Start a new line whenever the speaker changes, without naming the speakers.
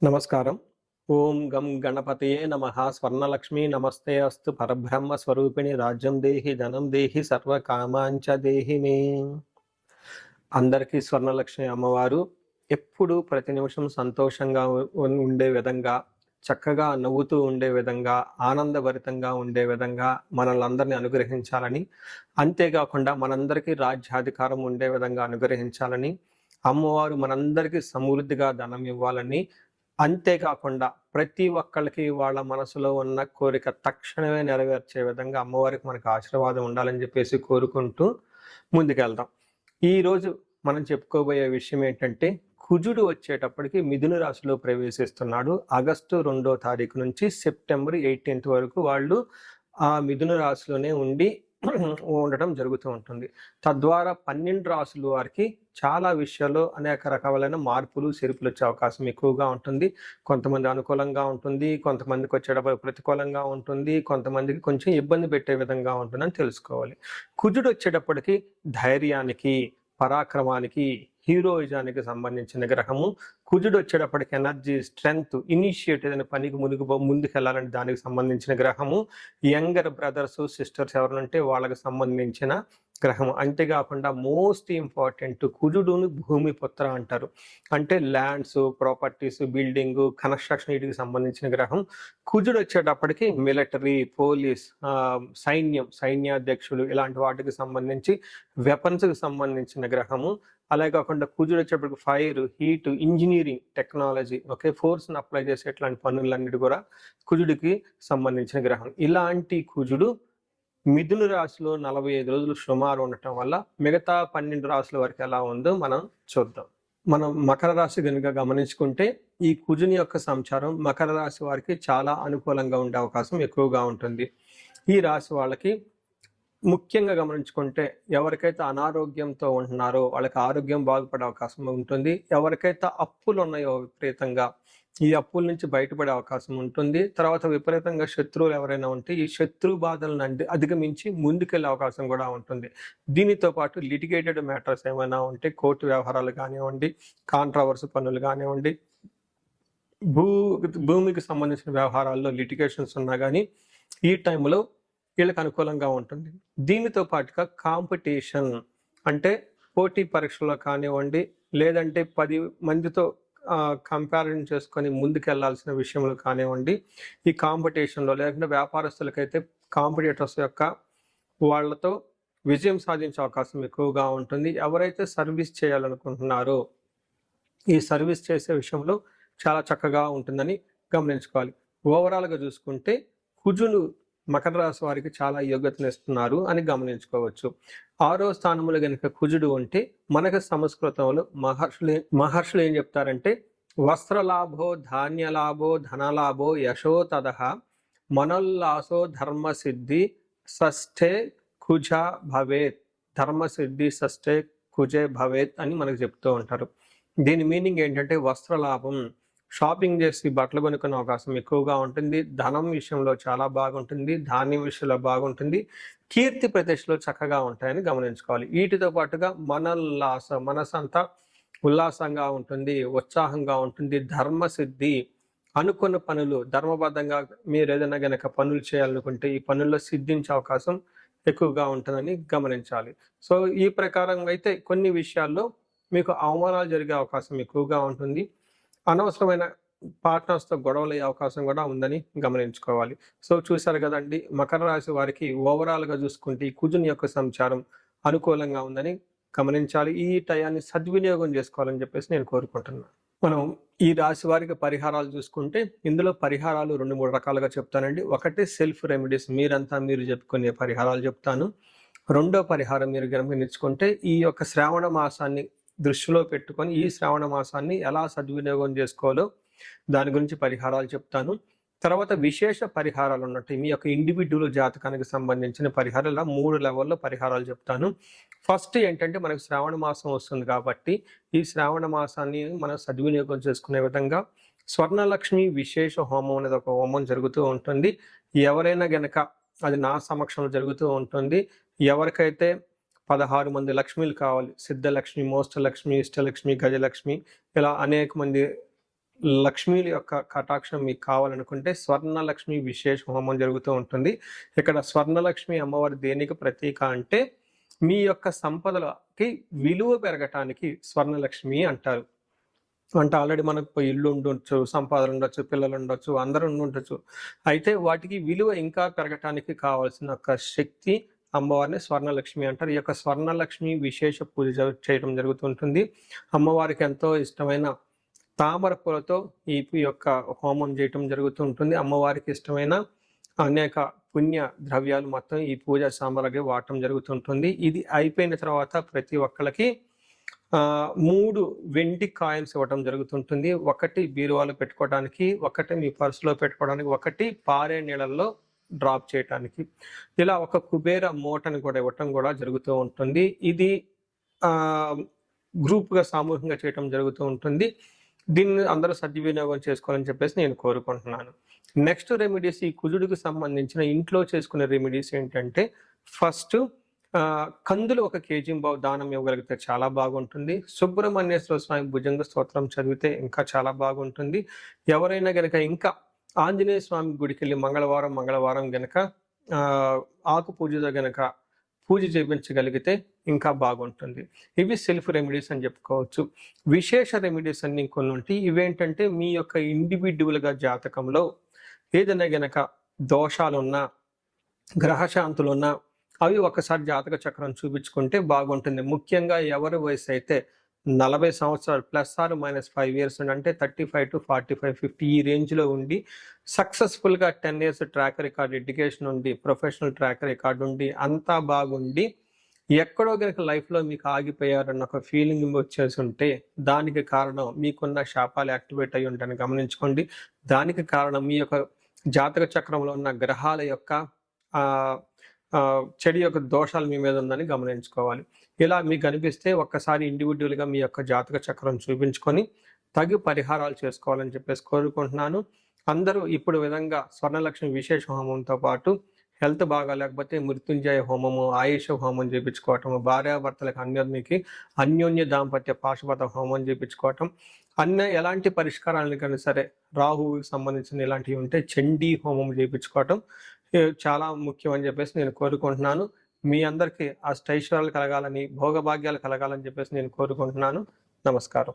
నమస్కారం. ఓం గం గణపతయే నమః. స్వర్ణలక్ష్మీ నమస్తే అస్తు. పరబ్రహ్మ స్వరూపిణి రాజ్యం దేహి ధనం దేహి సర్వకామాంచ దేహి మే. అందరికీ స్వర్ణలక్ష్మి అమ్మవారు ఎప్పుడు ప్రతి నిమిషం సంతోషంగా ఉండే విధంగా, చక్కగా నవ్వుతూ ఉండే విధంగా, ఆనందభరితంగా ఉండే విధంగా మనల్ని అనుగ్రహించాలని, అంతేకాకుండా మనందరికీ రాజ్యాధికారం ఉండే విధంగా అనుగ్రహించాలని, అమ్మవారు మనందరికీ సమృద్ధిగా ధనం ఇవ్వాలని, అంతేకాకుండా ప్రతి ఒక్కళ్ళకి వాళ్ళ మనసులో ఉన్న కోరిక తక్షణమే నెరవేర్చే విధంగా అమ్మవారికి మనకు ఆశీర్వాదం ఉండాలని చెప్పేసి కోరుకుంటూ ముందుకెళ్దాం. ఈరోజు మనం చెప్పుకోబోయే విషయం ఏంటంటే, కుజుడు వచ్చేటప్పటికి మిథున రాశిలో ప్రవేశిస్తున్నాడు. ఆగస్టు 2వ తారీఖు నుంచి సెప్టెంబర్ 18th వరకు వాళ్ళు ఆ మిథున రాశిలోనే ఉండటం జరుగుతూ ఉంటుంది. తద్వారా 12 రాశుల వారికి చాలా విషయాల్లో అనేక రకాలైన మార్పులు చేర్పులు వచ్చే అవకాశం ఎక్కువగా ఉంటుంది. కొంతమంది అనుకూలంగా ఉంటుంది, కొంతమందికి వచ్చేటప్పుడు ప్రతికూలంగా ఉంటుంది, కొంతమందికి కొంచెం ఇబ్బంది పెట్టే విధంగా ఉంటుందని తెలుసుకోవాలి. కుజుడు వచ్చేటప్పటికి ధైర్యానికి, పరాక్రమానికి, హీరోయిజానికి సంబంధించిన గ్రహము. కుజుడు వచ్చేటప్పటికి ఎనర్జీ, స్ట్రెంగ్త్, ఇనిషియేటివ్ అనే పనికి ముందుకెళ్ళాలని దానికి సంబంధించిన గ్రహము. యంగర్ బ్రదర్స్ సిస్టర్స్ ఎవరంటే వాళ్ళకి సంబంధించిన గ్రహము. అంతేకాకుండా మోస్ట్ ఇంపార్టెంట్, కుజుడుని భూమి పుత్ర అంటారు. అంటే ల్యాండ్స్, ప్రాపర్టీస్, బిల్డింగ్, కన్స్ట్రక్షన్ వీటికి సంబంధించిన గ్రహం. కుజుడు వచ్చేటప్పటికి మిలిటరీ, పోలీస్, సైన్యాధ్యక్షులు ఇలాంటి వాటికి సంబంధించి వెపన్స్కి సంబంధించిన గ్రహము. అలాగే కాకుండా కుజుడు వచ్చేటప్పటికి ఫైర్, హీట్, ఇంజనీరింగ్, టెక్నాలజీ, ఫోర్స్ని అప్లై చేసే ఇట్లాంటి పనులన్నిటి కూడా కుజుడికి సంబంధించిన గ్రహం. ఇలాంటి కుజుడు మిథున రాశిలో 45 రోజులు సుమారు ఉండటం వల్ల మిగతా 12 రాశుల వరకు ఎలా ఉందో మనం చూద్దాం. మనం మకర రాశి కనుక గమనించుకుంటే, ఈ కుజుని యొక్క సంచారం మకర రాశి వారికి చాలా అనుకూలంగా ఉండే అవకాశం ఎక్కువగా ఉంటుంది. ఈ రాశి వాళ్ళకి ముఖ్యంగా గమనించుకుంటే, ఎవరికైతే అనారోగ్యంతో ఉంటున్నారో వాళ్ళకి ఆరోగ్యం బాగుపడే అవకాశం ఉంటుంది. ఎవరికైతే అప్పులు ఉన్నాయో విపరీతంగా, ఈ అప్పుల నుంచి బయటపడే అవకాశం ఉంటుంది. తర్వాత విపరీతంగా శత్రువులు ఎవరైనా ఉంటే ఈ శత్రు బాధలను అధిగమించి ముందుకెళ్లే అవకాశం కూడా ఉంటుంది. దీనితో పాటు లిటిగేటెడ్ మ్యాటర్స్ ఏమైనా ఉంటే, కోర్టు వ్యవహారాలు కానివ్వండి, కాంట్రవర్సీ పనులు కానివ్వండి, భూమికి సంబంధించిన వ్యవహారాల్లో లిటిగేషన్స్ ఉన్నా కానీ ఈ టైంలో వీళ్ళకి అనుకూలంగా ఉంటుంది. దీనితో పాటుగా కాంపిటీషన్, అంటే పోటీ పరీక్షలో కానివ్వండి, లేదంటే 10 మందితో కంపారిజన్ చేసుకొని ముందుకెళ్లాల్సిన విషయంలో కానివ్వండి, ఈ కాంపిటీషన్లో, లేకుంటే వ్యాపారస్తులకైతే కాంపిటీటర్స్ యొక్క వాళ్ళతో విజయం సాధించే అవకాశం ఎక్కువగా ఉంటుంది. ఎవరైతే సర్వీస్ చేయాలనుకుంటున్నారో ఈ సర్వీస్ చేసే విషయంలో చాలా చక్కగా ఉంటుందని గమనించుకోవాలి. ఓవరాల్గా చూసుకుంటే కుజుడు మకర రాశి వారికి చాలా యోగ్యతనిస్తున్నారు అని గమనించుకోవచ్చు. 6వ స్థానంలో కనుక కుజుడు ఉంటే మనకు సంస్కృతంలో మహర్షులు ఏం చెప్తారంటే, వస్త్రలాభో, ధాన్యలాభో, ధనలాభో, యశో తదహ, మనోల్లాసో, ధర్మసిద్ధి, షష్ఠే కుజ భవేత్. ధర్మసిద్ధి షష్ఠే కుజే భవేత్ అని మనకు చెప్తూ ఉంటారు. దీని మీనింగ్ ఏంటంటే, వస్త్రలాభం, షాపింగ్ చేసి బట్టలు కొనుక్కునే అవకాశం ఎక్కువగా ఉంటుంది. ధనం విషయంలో చాలా బాగుంటుంది. ధాన్యం విషయంలో బాగుంటుంది. కీర్తి ప్రతిష్టలు చక్కగా ఉంటాయని గమనించుకోవాలి. వీటితో పాటుగా మనసు అంతా ఉల్లాసంగా ఉంటుంది, ఉత్సాహంగా ఉంటుంది. ధర్మసిద్ధి, అనుకున్న పనులు ధర్మబద్ధంగా మీరు ఏదైనా గనక పనులు చేయాలనుకుంటే ఈ పనుల్లో సిద్ధించే అవకాశం ఎక్కువగా ఉంటుందని గమనించాలి. సో ఈ ప్రకారంగా అయితే కొన్ని విషయాల్లో మీకు అవమానాలు జరిగే అవకాశం ఎక్కువగా ఉంటుంది. అనవసరమైన పార్ట్నర్స్తో గొడవలు అయ్యే అవకాశం కూడా ఉందని గమనించుకోవాలి. సో చూశారు కదండి, మకర రాశి వారికి ఓవరాల్గా చూసుకుంటే ఈ కుజుని యొక్క సంచారం అనుకూలంగా ఉందని గమనించాలి. ఈ టయాన్ని సద్వినియోగం చేసుకోవాలని చెప్పేసి నేను కోరుకుంటున్నాను. మనం ఈ రాశి వారికి పరిహారాలు చూసుకుంటే, ఇందులో పరిహారాలు 2-3 రకాలుగా చెప్తానండి. ఒకటి సెల్ఫ్ రెమెడీస్, మీరు చెప్పుకునే పరిహారాలు చెప్తాను. రెండో పరిహారం మీరు గమనించుకుంటే, ఈ యొక్క శ్రావణ మాసాన్ని దృష్టిలో పెట్టుకొని ఈ శ్రావణ మాసాన్ని ఎలా సద్వినియోగం చేసుకోవాలో దాని గురించి పరిహారాలు చెప్తాను. తర్వాత విశేష పరిహారాలు ఉన్నట్టు మీ యొక్క ఇండివిడ్యువల్ జాతకానికి సంబంధించిన పరిహారాలు 3 లెవెల్లో పరిహారాలు చెప్తాను. ఫస్ట్ ఏంటంటే, మనకు శ్రావణ మాసం వస్తుంది కాబట్టి ఈ శ్రావణ మాసాన్ని మనం సద్వినియోగం చేసుకునే విధంగా స్వర్ణలక్ష్మి విశేష హోమం అనేది ఒక హోమం జరుగుతూ ఉంటుంది. ఎవరైనా గనక అది నా సమక్షంలో జరుగుతూ ఉంటుంది. ఎవరికైతే 16 మంది లక్ష్మీలు కావాలి, సిద్ధలక్ష్మి, మోష్టలక్ష్మి, ఇష్టలక్ష్మి, గజలక్ష్మి, ఇలా అనేక మంది లక్ష్మీల యొక్క కటాక్షం మీకు కావాలనుకుంటే స్వర్ణలక్ష్మి విశేష హోమం జరుగుతూ ఉంటుంది. ఇక్కడ స్వర్ణలక్ష్మి అమ్మవారి దేనికి ప్రతీక అంటే మీ యొక్క సంపదలకి విలువ పెరగటానికి స్వర్ణలక్ష్మి అంటారు. అంటే ఆల్రెడీ మనకు ఇల్లు ఉండొచ్చు, సంపాదన ఉండొచ్చు, పిల్లలు ఉండొచ్చు, అందరూ ఉండొచ్చు. అయితే వాటికి విలువ ఇంకా పెరగటానికి కావాల్సిన ఒక శక్తి అమ్మవారిని స్వర్ణలక్ష్మి అంటారు. ఈ యొక్క స్వర్ణలక్ష్మి విశేష పూజ చేయడం జరుగుతుంటుంది. అమ్మవారికి ఎంతో ఇష్టమైన తామర పూలతో ఈ యొక్క హోమం చేయటం జరుగుతూ ఉంటుంది. అమ్మవారికి ఇష్టమైన అనేక పుణ్య ద్రవ్యాలు మొత్తం ఈ పూజా సామాగ్రి వాడటం జరుగుతుంటుంది. ఇది అయిపోయిన తర్వాత ప్రతి ఒక్కరికి 3 వెండి కాయిన్స్ ఇవ్వటం జరుగుతుంటుంది. ఒకటి బీరువాలో పెట్టుకోవడానికి, ఒకటి మీ పర్సులో పెట్టుకోవడానికి, ఒకటి పారే నీళ్ళల్లో డ్రాప్ చేయటానికి. ఇలా ఒక కుబేర మూటని కూడా ఇవ్వటం కూడా జరుగుతూ ఉంటుంది. ఇది గ్రూప్గా సామూహికంగా చేయటం జరుగుతూ ఉంటుంది. దీన్ని అందరూ సద్వినియోగం చేసుకోవాలని చెప్పేసి నేను కోరుకుంటున్నాను. నెక్స్ట్ రెమెడీస్, ఈ కుజుడికి సంబంధించిన ఇంట్లో చేసుకునే రెమెడీస్ ఏంటంటే, ఫస్ట్ కందులు 1 కేజీ దానం ఇవ్వగలిగితే చాలా బాగుంటుంది. సుబ్రహ్మణ్యేశ్వర స్వామి భుజంగ స్తోత్రం చదివితే ఇంకా చాలా బాగుంటుంది. ఎవరైనా గనక ఇంకా ఆంజనేయ స్వామి గుడికి వెళ్ళి మంగళవారం గనక ఆకు పూజతో గనక పూజ చేయించగలిగితే ఇంకా బాగుంటుంది. ఇవి సెల్ఫ్ రెమెడీస్ అని చెప్పుకోవచ్చు. విశేష రెమెడీస్ అన్ని కొన్ని ఉంటాయి. ఇవేంటంటే మీ యొక్క ఇండివిడ్యువల్గా జాతకంలో ఏదైనా గనక దోషాలున్నా, గ్రహశాంతులున్నా అవి ఒకసారి జాతక చక్రం చూపించుకుంటే బాగుంటుంది. ముఖ్యంగా ఎవరి వయసు అయితే 40 సంవత్సరాలు +/- 5 ఇయర్స్ అంటే 35 to 45, 50 ఈ రేంజ్లో ఉండి సక్సెస్ఫుల్గా 10 ఇయర్స్ ట్రాక్ రికార్డ్, ఎడ్యుకేషన్ ఉండి, ప్రొఫెషనల్ ట్రాక్ రికార్డ్ ఉండి, అంతా బాగుండి ఎక్కడో కనుక లైఫ్లో మీకు ఆగిపోయారన్న ఒక ఫీలింగ్ వచ్చేసి ఉంటే దానికి కారణం మీకున్న శాపాలు యాక్టివేట్ అయ్యి ఉంటాయని గమనించుకోండి. దానికి కారణం మీ యొక్క జాతక చక్రంలో ఉన్న గ్రహాల యొక్క చెడు యొక్క దోషాలు మీ మీద ఉందని గమనించుకోవాలి. ఇలా మీకు అనిపిస్తే ఒక్కసారి ఇండివిడ్యువల్గా మీ యొక్క జాతక చక్రం చూపించుకొని తగు పరిహారాలు చేసుకోవాలని చెప్పేసి కోరుకుంటున్నాను. అందరూ ఇప్పుడు విధంగా స్వర్ణలక్ష్మి విశేష హోమంతో పాటు హెల్త్ బాగా లేకపోతే మృత్యుంజయ హోమము, ఆయుష హోమం చేయించుకోవటం, భార్యాభర్తలకు అన్యోన్య దాంపత్య పాశుపత హోమం చేయించుకోవటం, ఎలాంటి పరిష్కారాలు కానీ సరే రాహువుకి సంబంధించిన ఇలాంటివి ఉంటే చండీ హోమం చేయించుకోవటం చాలా ముఖ్యం అని చెప్పేసి నేను కోరుకుంటున్నాను. మీ అందరికీ అష్టైశ్వర్యాలు కలగాలని, భోగభాగ్యాలు కలగాలని చెప్పేసి నేను కోరుకుంటున్నాను. నమస్కారం.